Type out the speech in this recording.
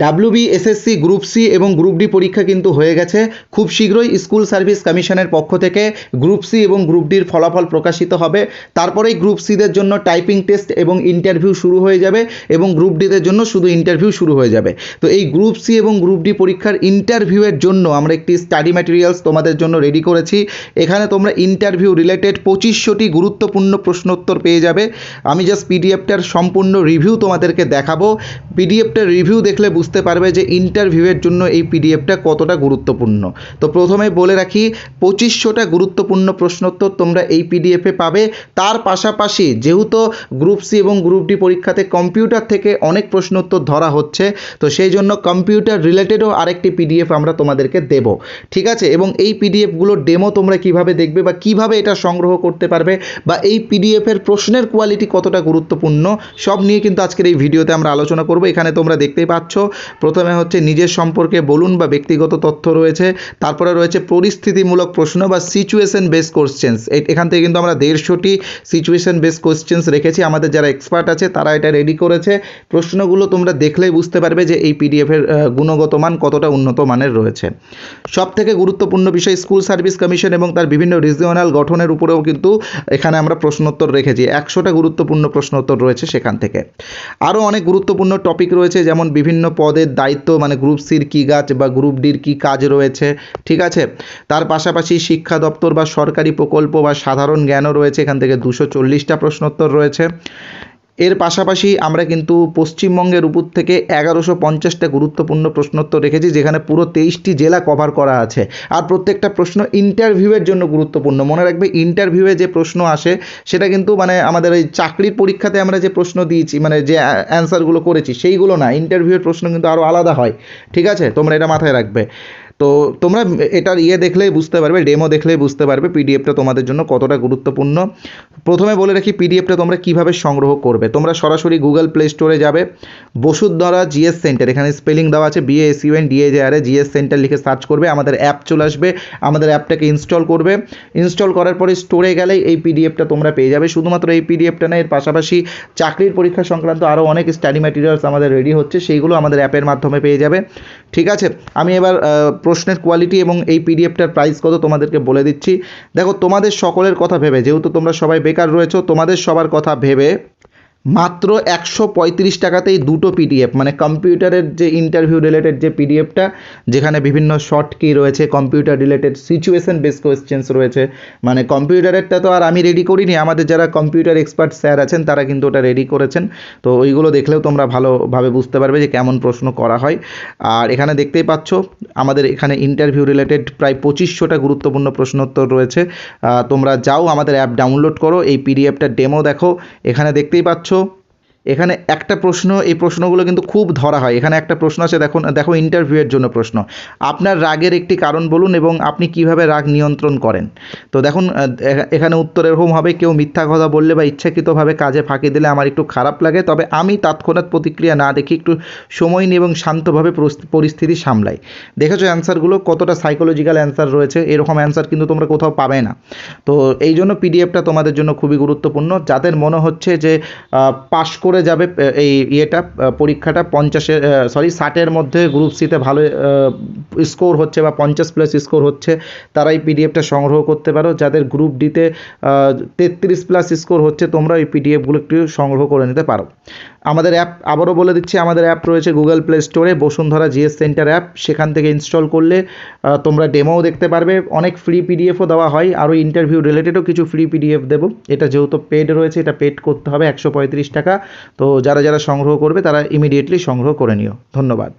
WBSSC group C এবং group D পরীক্ষা কিন্তু হয়ে গেছে। খুব শীঘ্রই স্কুল সার্ভিস কমিশনের পক্ষ থেকে গ্রুপ সি এবং গ্রুপ ডির ফলাফল প্রকাশিত হবে। তারপরেই গ্রুপ সিদের জন্য টাইপিং টেস্ট এবং ইন্টারভিউ শুরু হয়ে যাবে এবং গ্রুপ ডিদের জন্য শুধু ইন্টারভিউ শুরু হয়ে যাবে। তো এই গ্রুপ সি এবং গ্রুপ ডি পরীক্ষার ইন্টারভিউয়ের জন্য আমরা একটি স্টাডি ম্যাটেরিয়ালস তোমাদের জন্য রেডি করেছি। এখানে তোমরা ইন্টারভিউ রিলেটেড 2500টি গুরুত্বপূর্ণ প্রশ্নোত্তর পেয়ে যাবে। আমি জাস্ট পিডিএফটার সম্পূর্ণ রিভিউ তোমাদেরকে দেখাবো। পিডিএফটার রিভিউ দেখলে বুঝতে পারবে যে ইন্টারভিউয়ের জন্য এই পিডিএফটা কতটা গুরুত্বপূর্ণ। তো প্রথমে বলে রাখি 2500টা গুরুত্বপূর্ণ প্রশ্নোত্তর তোমরা এই পিডিএফে পাবে। তার পাশাপাশি যেহেতু গ্রুপ সি এবং গ্রুপ ডি পরীক্ষাতে কম্পিউটার থেকে অনেক প্রশ্নোত্তর ধরা হচ্ছে, তো সেই জন্য কম্পিউটার রিলেটেডও আরেকটি পিডিএফ আমরা তোমাদেরকে দেব, ঠিক আছে? এবং এই পিডিএফগুলোর ডেমো তোমরা কিভাবে দেখবে বা কিভাবে এটা সংগ্রহ করতে পারবে বা এই পিডিএফের প্রশ্নের কোয়ালিটি কতটা গুরুত্বপূর্ণ সব নিয়ে কিন্তু আজকের এই ভিডিওতে আমরা আলোচনা করব। এখানে তোমরা দেখতেই পাচ্ছ প্রথমে হচ্ছে নিজের সম্পর্কে বলুন বা ব্যক্তিগত তথ্য রয়েছে, তারপরে রয়েছে পরিস্থিতিমূলক প্রশ্ন বা সিচুয়েশন বেস কোশ্চেন্স। এখান থেকে কিন্তু আমরা 150টি সিচুয়েশন বেস কোশ্চেন্স রেখেছি। আমাদের যারা এক্সপার্ট আছে তারা এটা রেডি করেছে। প্রশ্নগুলো তোমরা দেখলেই বুঝতে পারবে যে এই পিডিএফের গুণগত মান কতটা উন্নত মানের রয়েছে। সব থেকে গুরুত্বপূর্ণ বিষয় স্কুল সার্ভিস কমিশন এবং তার বিভিন্ন রিজিওনাল গঠনের উপরেও কিন্তু এখানে আমরা প্রশ্নোত্তর রেখেছি। 100টা গুরুত্বপূর্ণ প্রশ্নোত্তর রয়েছে সেখান থেকে। আরও অনেক গুরুত্বপূর্ণ টপিক রয়েছে, যেমন বিভিন্ন পদের দায়িত্ব, মানে গ্রুপ সির কী কাজ বা গ্রুপ ডির কী কাজ রয়েছে, ঠিক আছে? তার পাশাপাশি শিক্ষা দপ্তর বা সরকারি প্রকল্প বা সাধারণ জ্ঞানও রয়েছে। এখান থেকে 240টা প্রশ্নোত্তর রয়েছে। এর পাশাপাশি আমরা কিন্তু পশ্চিমবঙ্গের উপর থেকে 1150টা গুরুত্বপূর্ণ প্রশ্নোত্তর রেখেছি, যেখানে পুরো 23টি জেলা কভার করা আছে। আর প্রত্যেকটা প্রশ্ন ইন্টারভিউয়ের জন্য গুরুত্বপূর্ণ। মনে রাখবে ইন্টারভিউয়ে যে প্রশ্ন আসে সেটা কিন্তু মানে আমাদের ওই চাকরির পরীক্ষাতে আমরা যে প্রশ্ন দিয়েছি, মানে যে অ্যান্সারগুলো করেছি সেইগুলো না, ইন্টারভিউয়ের প্রশ্ন কিন্তু আরও আলাদা হয়, ঠিক আছে? তোমরা এটা মাথায় রাখবে। তো তোমরা এটার দেখলেই বুঝতে পারবে, ডেমো দেখলেই বুঝতে পারবে পিডিএফটা তোমাদের জন্য কতটা গুরুত্বপূর্ণ। প্রথমে বলে রাখি পিডিএফটা তোমরা কিভাবে সংগ্রহ করবে। তোমরা সরাসরি গুগল প্লে স্টোরে যাবে, বসুন্ধরা জিএস সেন্টার, এখানে স্পেলিং দেওয়া আছে BASUNDAJR, জিএস সেন্টার লিখে সার্চ করবে, আমাদের অ্যাপ চলে আসবে। আমাদের অ্যাপটাকে ইনস্টল করবে। ইনস্টল করার পরে স্টোরে গেলেই এই পিডিএফটা তোমরা পেয়ে যাবে। শুধুমাত্র এই পিডিএফটা না, এর পাশাপাশি চাকরির পরীক্ষা সংক্রান্ত আরও অনেক স্টাডি ম্যাটেরিয়ালস আমাদের রেডি হচ্ছে, সেইগুলো আমাদের অ্যাপের মাধ্যমে পেয়ে যাবে, ঠিক আছে? আমি এবার প্রশ্নের কোয়ালিটি এবং এই পিডিএফটার প্রাইস কত তোমাদেরকে বলে দিচ্ছি। দেখো, তোমাদের সকলের কথা ভেবে, যেহেতু তোমরা সবাই বেকার রয়েছো, তোমাদের সবার কথা ভেবে মাত্র 135 টাকাতেই দুটো পিডিএফ, মানে কম্পিউটারের যে ইন্টারভিউ রিলেটেড যে পিডিএফটা, যেখানে বিভিন্ন শর্ট কি রয়েছে, computer related situation base questions রয়েছে। মানে কম্পিউটারেরটা তো আর আমি রেডি করিনি, আমাদের যারা কম্পিউটার এক্সপার্ট স্যার আছেন তারা কিন্তু ওটা রেডি করেছেন। তো ওইগুলো দেখলেও তোমরা ভালোভাবে বুঝতে পারবে যে কেমন প্রশ্ন করা হয়। আর এখানে দেখতেই পাচ্ছ আমাদের এখানে ইন্টারভিউ রিলেটেড প্রায় 2500টা গুরুত্বপূর্ণ প্রশ্নোত্তর রয়েছে। তোমরা যাও, আমাদের অ্যাপ ডাউনলোড করো, এই পিডিএফটার ডেমো দেখো। এখানে দেখতেই পাচ্ছ এখানে একটা প্রশ্ন, এই প্রশ্নগুলো কিন্তু খুব ধরা হয়। এখানে একটা প্রশ্ন আছে, দেখো ইন্টারভিউয়ের জন্য প্রশ্ন, আপনার রাগের একটি কারণ বলুন এবং আপনি কিভাবে রাগ নিয়ন্ত্রণ করেন। তো দেখুন এখানে উত্তর এরকম হবে, কেউ মিথ্যা কথা বললে বা ইচ্ছাকৃতভাবে কাজে ফাঁকি দিলে আমার একটু খারাপ লাগে, তবে আমি তৎক্ষণাৎ প্রতিক্রিয়া না দেখি একটু সময় নিই এবং শান্তভাবে পরিস্থিতি সামলাই। দেখেছো অ্যান্সারগুলো কতটা সাইকোলজিক্যাল অ্যান্সার রয়েছে? এরকম অ্যান্সার কিন্তু তোমরা কোথাও পাবে না। তো এই জন্য পিডিএফটা তোমাদের জন্য খুবই গুরুত্বপূর্ণ। যাদের মনে হচ্ছে যে পাশ করে যাবে এই পরীক্ষাটা 60-এর মধ্যে গ্রুপ সিতে ভালো স্কোর হচ্ছে বা 50+ স্কোর হচ্ছে, তারা এই পিডিএফটা সংগ্রহ করতে পারো। যাদের গ্রুপ ডিতে 33+ স্কোর হচ্ছে, তোমরা এই পিডিএফগুলো একটু সংগ্রহ করে নিতে পারো। আমাদের অ্যাপ আবারও বলে দিচ্ছি, আমাদের অ্যাপ রয়েছে গুগল প্লে স্টোরে, বসুন্ধরা জিএস সেন্টার অ্যাপ। সেখান থেকে ইনস্টল করলে তোমরা ডেমোও দেখতে পারবে, অনেক ফ্রি পিডিএফও দেওয়া হয়, আরও ইন্টারভিউ রিলেটেডও কিছু ফ্রি পিডিএফ দেবো। এটা যেহেতু পেড রয়েছে, এটা পেড করতে হবে 135 টাকা। তো যারা সংগ্রহ করবে তারা ইমিডিয়েটলি সংগ্রহ করে নিও। ধন্যবাদ।